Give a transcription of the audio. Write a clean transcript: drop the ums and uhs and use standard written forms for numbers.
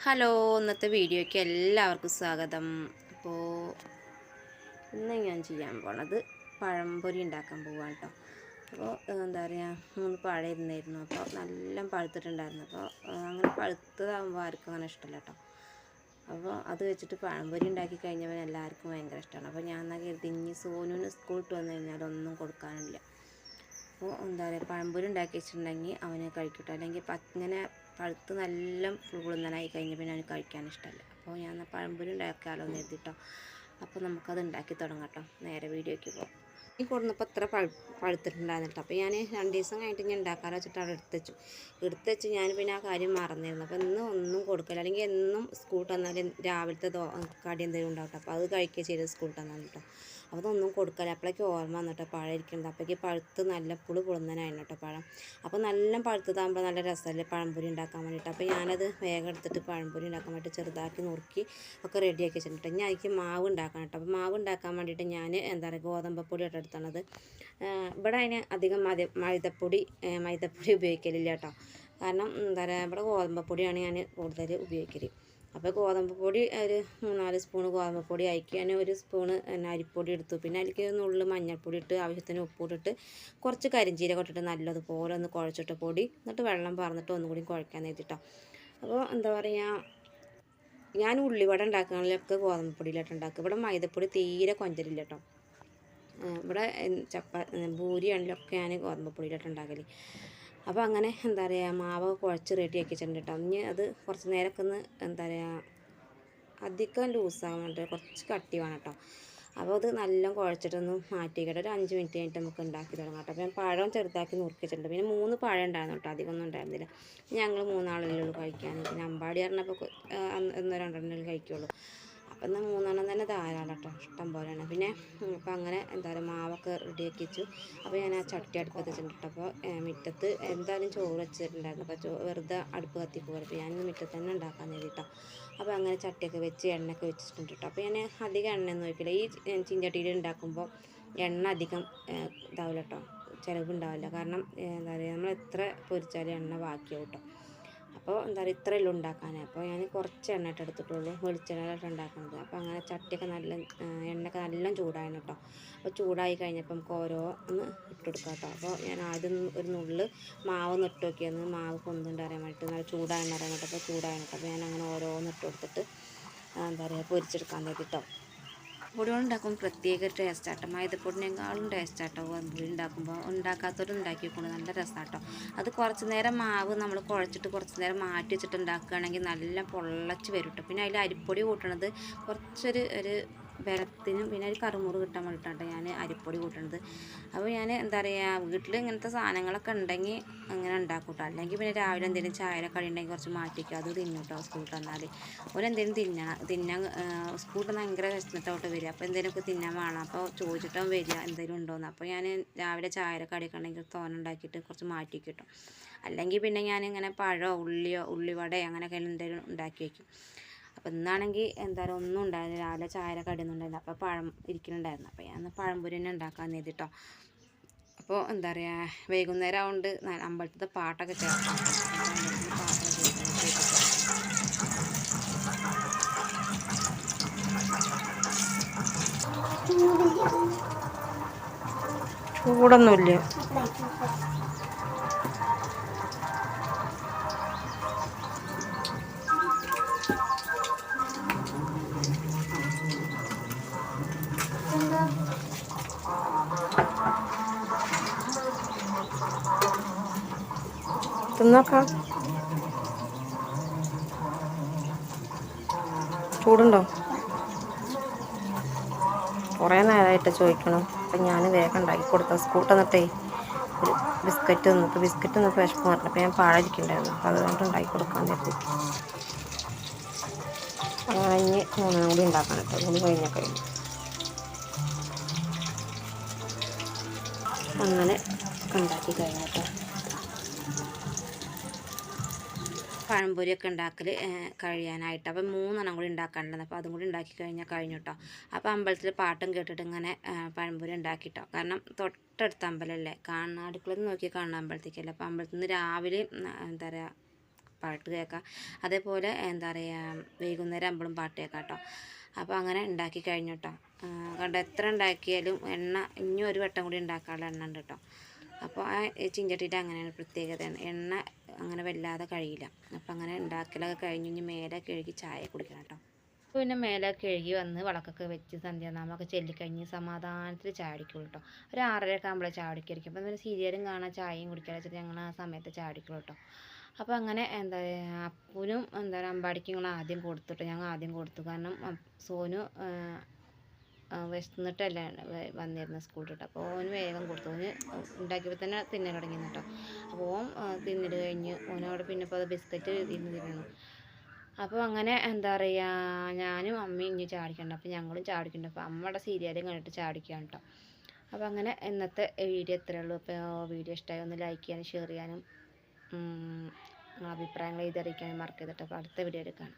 Hello, ഇന്നത്തെ വീഡിയോയ്ക്ക് എല്ലാവർക്കും സ്വാഗതം. അപ്പോൾ ഇന്ന് ഞാൻ ചെയ്യാൻ പോണത് പഴംപൊരി ഉണ്ടാക്കാൻ പോവാണ് കേട്ടോ. അപ്പോൾ എന്താ പറയുക, 3 പഴം ഇരുന്നായിരുന്നു. അപ്പോൾ നല്ല പഴുത്തിട്ടുണ്ടായിരുന്നു. അപ്പോൾ അങ്ങനെ പഴുത്തതാകുമ്പോൾ ആർക്കും അങ്ങനെ ഇഷ്ടമല്ല കേട്ടോ. അപ്പോൾ അത് വെച്ചിട്ട് പഴംപൊരി ഉണ്ടാക്കി കഴിഞ്ഞപ്പോൾ എല്ലാവർക്കും ഭയങ്കര ഇഷ്ടമാണ്. അപ്പോൾ ഞാൻ എന്നാൽ കരുതി ഇനി സോനുവിന് സ്കൂളിട്ട് വന്നു കഴിഞ്ഞാൽ ഒന്നും കൊടുക്കാനില്ല. അപ്പോൾ എന്താ പറയുക, പഴംപൊരി ഉണ്ടാക്കി വെച്ചിട്ടുണ്ടെങ്കിൽ അവന് കഴിക്കട്ടോ. അല്ലെങ്കിൽ ഇങ്ങനെ പഴുത്ത് നല്ല പുളുന്നനായി കഴിഞ്ഞാൽ പിന്നെ അവന് കഴിക്കാൻ ഇഷ്ടമല്ല. അപ്പോൾ ഞാൻ പഴംപൊരി ഉണ്ടാക്കാമല്ലോ എന്ന് എഴുതിട്ടോ. അപ്പോൾ നമുക്കത് ഉണ്ടാക്കി തുടങ്ങാം കേട്ടോ. നേരെ വീഡിയോയ്ക്ക് പോകാം. ഈ കൊടുന്നപ്പോൾ അത്ര പഴുത്തിട്ടുണ്ടായിരുന്നു കേട്ടോ. അപ്പോൾ ഞാൻ 2 ദിവസം കഴിഞ്ഞിട്ട് ഞാൻ ഉണ്ടാക്കാമല്ലോ വെച്ചിട്ട് അവിടെ എടുത്ത് വെച്ച് ഞാൻ പിന്നെ ആ കാര്യം മറന്നിരുന്നു. അപ്പോൾ ഇന്ന് ഒന്നും കൊടുക്കില്ല. അല്ലെങ്കിൽ എന്നും സ്കൂളിൽ വന്നാലും രാവിലത്തെ കടി എന്തെങ്കിലും ഉണ്ടാവും കേട്ടോ. അപ്പോൾ അത് കഴിക്കുക ചെയ്ത് സ്കൂളിൽ വന്നാൽ കേട്ടോ. അപ്പോൾ അതൊന്നും കൊടുക്കില്ല. അപ്പോഴേക്ക് ഓർമ്മ വന്നിട്ടോ പഴം ഇരിക്കുന്നത്. അപ്പോഴേക്ക് പഴുത്ത് നല്ല പുളുന്നനായിരുന്നു കേട്ടോ പഴം. അപ്പോൾ നല്ല പഴുത്തതാകുമ്പോൾ നല്ല രസമല്ലേ പഴംപൊരി ഉണ്ടാക്കാൻ വേണ്ടിയിട്ട്. അപ്പോൾ ഞാനത് വേഗം എടുത്തിട്ട് പഴംപൊരി ഉണ്ടാക്കാൻ വേണ്ടിയിട്ട് ചെറുതാക്കി നുറുക്കി ഒക്കെ റെഡിയാക്കി വെച്ചിട്ടുണ്ട്. ഞാൻ അതിലേക്ക് മാവ് ഉണ്ടാക്കണം കേട്ടോ. അപ്പോൾ മാവ് ഉണ്ടാക്കാൻ വേണ്ടിയിട്ട് ഞാൻ എന്താ പറയുക, ഗോതമ്പപ്പൊടി ഇട്ട് എടുത്തത്. ഇവിടെ അതിന് അധികം മൈദപ്പൊടി ഉപയോഗിക്കലില്ല കേട്ടോ. കാരണം എന്താ പറയുക, ഇവിടെ ഗോതമ്പപ്പൊടിയാണ് ഞാൻ കൂടുതൽ ഉപയോഗിക്കൽ. അപ്പോൾ ഗോതമ്പ് പൊടി ഒരു 3-4 സ്പൂണ് ഗോതമ്പ് പൊടി അയക്കി ഞാൻ 1 സ്പൂണ് അരിപ്പൊടി എടുത്തു. പിന്നെ അതിലേക്ക് നുള്ളു മഞ്ഞൾപ്പൊടി ഇട്ട് ആവശ്യത്തിന് ഉപ്പിട്ടിട്ട് കുറച്ച് കരിഞ്ചീരകം ഇട്ടിട്ട് നല്ലതുപോലെ ഒന്ന് കുഴച്ചിട്ട് പൊടി, എന്നിട്ട് വെള്ളം പറഞ്ഞിട്ട് ഒന്നുകൂടി കുഴക്കാൻ നേരിട്ടോ. അപ്പോൾ എന്താ പറയുക, ഞാൻ ഉള്ളിവട ഉണ്ടാക്കുകയാണെങ്കിലൊക്കെ ഗോതമ്പ് പൊടിയിലിട്ട് ഉണ്ടാക്കുക. ഇവിടെ മൈദപ്പൊടി തീരെ കൊഞ്ചലില്ല കേട്ടോ. ഇവിടെ ഭൂരിയാണെങ്കിലൊക്കെ ഞാൻ ഗോതമ്പ് പൊടിയിലിട്ട് ഉണ്ടാക്കൽ. അപ്പോൾ അങ്ങനെ എന്താ പറയുക, മാവ് കുഴച്ച് റെഡിയാക്കി വെച്ചിട്ടുണ്ട് കേട്ടോ. ഇനി അത് കുറച്ച് നേരമൊക്കെ ഒന്ന് എന്താ പറയുക, അധികം ലൂസാകാൻ വേണ്ടിയിട്ട് കുറച്ച് കട്ടി വേണം കേട്ടോ. അപ്പോൾ അത് നല്ല കുഴച്ചിട്ടൊന്ന് മാറ്റിക്കട്ടെ. ഒരു 5 മിനിറ്റ് കഴിഞ്ഞിട്ട് നമുക്ക് ഉണ്ടാക്കി തുടങ്ങാം കേട്ടോ. അപ്പോൾ ഞാൻ പഴം ചെറുതാക്കി നുറുക്കിച്ചിട്ടുണ്ട്. പിന്നെ 3 പഴം ഉണ്ടായിരുന്നു കേട്ടോ, അധികമൊന്നും ഉണ്ടായിരുന്നില്ല. ഞങ്ങൾ 3 ആളല്ലേ ഉള്ളൂ കഴിക്കാൻ. പിന്നെ അമ്പാടി പറഞ്ഞപ്പോൾ 1-2 കഴിക്കുള്ളൂ. അപ്പം എന്നാൽ 3 തന്നെ ധാരാളം കേട്ടോ, ഇഷ്ടം പോലെയാണ്. പിന്നെ അപ്പം അങ്ങനെ എന്താ പറയുക, മാവൊക്കെ റെഡിയാക്കി വെച്ചു. അപ്പോൾ ഞാൻ ആ ചട്ടി അടുപ്പത്ത് വെച്ചിട്ടുണ്ട്. അപ്പോൾ മുറ്റത്ത് എന്തായാലും ചോറ് വെച്ചിട്ടുണ്ടായിരുന്നു. അപ്പോൾ വെറുതെ അടുപ്പ് കത്തിക്കുക. അപ്പോൾ ഞാൻ മുറ്റത്ത് തന്നെ ഉണ്ടാക്കാൻ വേണ്ടിയിട്ടോ. അപ്പോൾ അങ്ങനെ ചട്ടിയൊക്കെ വെച്ച് എണ്ണയൊക്കെ വെച്ചിട്ടുണ്ട് കേട്ടോ. അപ്പോൾ ഞാൻ അധികം എണ്ണയൊന്നും ഒഴിക്കില്ല. ഈ ചീഞ്ചട്ടിയിൽ ഉണ്ടാക്കുമ്പോൾ എണ്ണ അധികം ഇതാവില്ല കേട്ടോ, ചിലവുണ്ടാവില്ല. കാരണം എന്താ പറയുക, നമ്മൾ എത്ര പൊരിച്ചാലും എണ്ണ ബാക്കിയാവും കേട്ടോ. അപ്പോൾ എന്താ പറയുക, ഇത്രയല്ലേ ഉണ്ടാക്കാൻ. അപ്പോൾ ഞാൻ കുറച്ച് എണ്ണ ഇട്ട് എടുത്തിട്ടുള്ളൂ, വെളിച്ചെണ്ണയിലിട്ട് ഉണ്ടാക്കുന്നത്. അപ്പോൾ അങ്ങനെ ചട്ടിയൊക്കെ നല്ല എണ്ണയൊക്കെ നല്ല ചൂടായിരുന്നു കേട്ടോ. അപ്പോൾ ചൂടായി കഴിഞ്ഞപ്പോൾ നമുക്ക് ഓരോന്ന് ഇട്ടെടുക്കാം കേട്ടോ. അപ്പോൾ ഞാൻ ആദ്യം ഒരു നുള്ള് മാവ് ഇട്ട് നോക്കിയായിരുന്നു, മാവ് പൊന്തുണ്ടറിയാൻ വേണ്ടിയിട്ട്. നല്ല ചൂടായെന്ന് അറിയാൻ വേണ്ടിയിട്ട്. അപ്പോൾ ചൂടായിരുന്നു കേട്ടോ. അപ്പോൾ ഞാൻ അങ്ങനെ ഓരോന്ന് ഇട്ട് കൊടുത്തിട്ട് എന്താ പറയുക, പൊരിച്ചെടുക്കാൻ വേണ്ടിയിട്ടോ. പൊടി കൊണ്ട് ഉണ്ടാക്കുമ്പോൾ പ്രത്യേക ടേസ്റ്റ് ആട്ടോ. മൈദപ്പൊടിനേക്കാളും ടേസ്റ്റ് ആട്ടോ പൊടി ഉണ്ടാക്കുമ്പോൾ. ഉണ്ടാക്കാത്തവരും ഉണ്ടാക്കി വെക്കുന്നത് നല്ല രസമാട്ടോ. അത് കുറച്ച് നേരം മാവ് നമ്മൾ കുഴച്ചിട്ട് കുറച്ച് നേരം മാറ്റി വെച്ചിട്ട് ഉണ്ടാക്കുകയാണെങ്കിൽ നല്ല പൊള്ളച്ച് വരും കേട്ടോ. പിന്നെ അതിൽ അരിപ്പൊടി കൂട്ടണത് കുറച്ചൊരു ബലത്തിനും പിന്നെ ഒരു കറുമുറ് കിട്ടാൻ വേണ്ടിയിട്ടാണ് ഞാൻ അരിപ്പൊടി കൂട്ടണത്. അപ്പോൾ ഞാൻ എന്താ പറയുക, വീട്ടിൽ ഇങ്ങനത്തെ സാധനങ്ങളൊക്കെ ഉണ്ടെങ്കിൽ അങ്ങനെ ഉണ്ടാക്കും കേട്ടോ. അല്ലെങ്കിൽ പിന്നെ രാവിലെ എന്തെങ്കിലും ചായയുടെ കടി ഉണ്ടെങ്കിൽ കുറച്ച് മാറ്റിക്കുക, അത് തിന്നും കേട്ടോ. സ്കൂളിൽ തന്നാൽ ഓരെന്തെങ്കിലും തിന്നാൻ സ്കൂളിൽ നിന്ന് ഭയങ്കര വിശന്നിട്ടോട്ട് വരിക. അപ്പോൾ എന്തെങ്കിലുമൊക്കെ തിന്നാൻ വേണം. അപ്പോൾ ചോദിച്ചിട്ടോ വരിക എന്തെങ്കിലും ഉണ്ടോയെന്ന്. അപ്പോൾ ഞാൻ രാവിലെ ചായയുടെ കടിയൊക്കെ ഉണ്ടെങ്കിൽ ഉണ്ടാക്കിയിട്ട് കുറച്ച് മാറ്റി കിട്ടും. അല്ലെങ്കിൽ പിന്നെ ഞാനിങ്ങനെ പഴമോ ഉള്ളിവടയോ അങ്ങനെയൊക്കെ എന്തെങ്കിലും ഉണ്ടാക്കി വയ്ക്കും. അപ്പോൾ ഇന്നാണെങ്കിൽ എന്തായാലും ഒന്നും ഉണ്ടായിരുന്നില്ല, രാവിലെ ചായയുടെ കടിയൊന്നും ഉണ്ടായില്ല. അപ്പോൾ പഴം ഇരിക്കുന്നുണ്ടായിരുന്നു. അപ്പോൾ ഞാൻ പഴംപൊരി തന്നെ ഉണ്ടാക്കാൻ നേരിട്ടോ. അപ്പോൾ എന്താ പറയുക, വൈകുന്നേരം ആവുകൊണ്ട് അമ്പലത്തിലത്തെ പാട്ടൊക്കെ ചേർക്കാം. ചൂടൊന്നുമില്ല. തിന്നോക്കാം, ചൂടുണ്ടോ? കുറേ നേരമായിട്ട് ചോദിക്കണം. അപ്പം ഞാൻ വേഗം ഉണ്ടാക്കി കൊടുക്കാം. സ്കൂളിൽ വന്നിട്ടേ ഒരു ബിസ്ക്കറ്റ് തിന്നിട്ട് വിശപ്പ് മാറില്ല. അപ്പോൾ ഞാൻ പാഴായിരിക്കുന്നുണ്ടായിരുന്നു. അപ്പോൾ അതുകൊണ്ട് ഉണ്ടാക്കി കൊടുക്കാൻ പറ്റി. അങ്ങനെ ഇനി 3 കൂടി ഉണ്ടാക്കാൻ കേട്ടോ. 3 കഴിഞ്ഞു അങ്ങനെ ഉണ്ടാക്കി കഴിഞ്ഞിട്ടോ. പഴംപൊരിയൊക്കെ ഉണ്ടാക്കൽ കഴിയാനായിട്ട്. അപ്പം 3 കൂടി ഉണ്ടാക്കാനുണ്ടെന്ന്. അപ്പോൾ അതും കൂടി ഉണ്ടാക്കി കഴിഞ്ഞാൽ കഴിഞ്ഞു കേട്ടോ. അപ്പോൾ അമ്പലത്തിൽ പാട്ടും കേട്ടിട്ട് ഇങ്ങനെ പഴംപൊരി ഉണ്ടാക്കിട്ടോ. കാരണം തൊട്ടടുത്ത അമ്പലമല്ലേ, അടുക്കളയിൽ നിന്ന് നോക്കി കാണുന്ന അമ്പലത്തേക്കല്ലേ. അപ്പോൾ അമ്പലത്തിൽ നിന്ന് രാവിലെ എന്താ പറയുക, പാട്ട് കേൾക്കാം. അതേപോലെ എന്താ പറയുക വൈകുന്നേരം ആകുമ്പോഴും പാട്ട് കേൾക്കാം കേട്ടോ. അപ്പോൾ അങ്ങനെ ഉണ്ടാക്കി കഴിഞ്ഞു കേട്ടോ. കണ്ടോ എത്ര ഉണ്ടാക്കിയാലും എണ്ണ ഇനി ഒരു വട്ടം കൂടി ഉണ്ടാക്കാനുള്ള എണ്ണ ഉണ്ട് കേട്ടോ. അപ്പോൾ ആ ചീഞ്ചട്ടിയിട്ട് അങ്ങനെയാണ് പ്രത്യേകതയാണ്, എണ്ണ അങ്ങനെ വല്ലാതെ കഴിയില്ല. അപ്പോൾ അങ്ങനെ ഉണ്ടാക്കലൊക്കെ കഴിഞ്ഞ് ഇനി മേലെ കഴുകി ചായ കുടിക്കണം കേട്ടോ. പിന്നെ മേലെ കഴുകി വന്ന് വിളക്കൊക്കെ വെച്ച് സന്ധ്യാനാമൊക്കെ ചൊല്ലിക്കഴിഞ്ഞ് സമാധാനത്തിൽ ചായ കുടിക്കുള്ളൂ കേട്ടോ. ഒരു 6:30 ആകുമ്പോഴേ ചായ കുടിക്കായിരിക്കും. അപ്പോൾ പിന്നെ സീരിയലും കാണാൻ ചായയും കുടിക്കാൻ വെച്ചിട്ട് ഞങ്ങൾ ആ സമയത്ത് ചായ കുടിക്കുള്ളൂ കേട്ടോ. അപ്പോൾ അങ്ങനെ എന്താ അപ്പൂനും എന്താ പറയുക അമ്പാടിക്കും ഞങ്ങൾ ആദ്യം കൊടുത്തിട്ട് ഞങ്ങൾ ആദ്യം കൊടുത്തു. കാരണം സോനു വിശന്നിട്ടല്ല വന്നിരുന്നത് സ്കൂളിൽ. അപ്പോൾ ഓന് വേഗം കൊടുത്തു. ഓന് ഉണ്ടാക്കിയപ്പോൾ തന്നെ തിന്നൽ തുടങ്ങി കേട്ടോ. അപ്പോൾ ഓൻ തിന്നിട്ട് കഴിഞ്ഞ് ഓനോട് പിന്നെ ഇപ്പോൾ അത് ബിസ്ക്കറ്റ് ഇരുന്ന് തിന്നു. അപ്പോൾ അങ്ങനെ എന്താ പറയുക ഞാനും അമ്മയും ഇനി ചാടിക്കണ്ട. അപ്പോൾ ഞങ്ങളും ചാടിക്കുന്നുണ്ട്. അപ്പോൾ അമ്മയുടെ സീരിയലും കണ്ടിട്ട് ചാടിക്കുകയാണ് കേട്ടോ. അപ്പോൾ അങ്ങനെ ഇന്നത്തെ വീഡിയോ ഇത്രയേ ഉള്ളൂ. അപ്പോൾ വീഡിയോ ഇഷ്ടമായി ഒന്ന് ലൈക്ക് ചെയ്യാനും ഷെയർ ചെയ്യാനും അഭിപ്രായങ്ങൾ എഴുതി അറിയിക്കാനും മറക്കരുത് കേട്ടോ. അപ്പോൾ അടുത്ത വീഡിയോയിൽ കാണാം.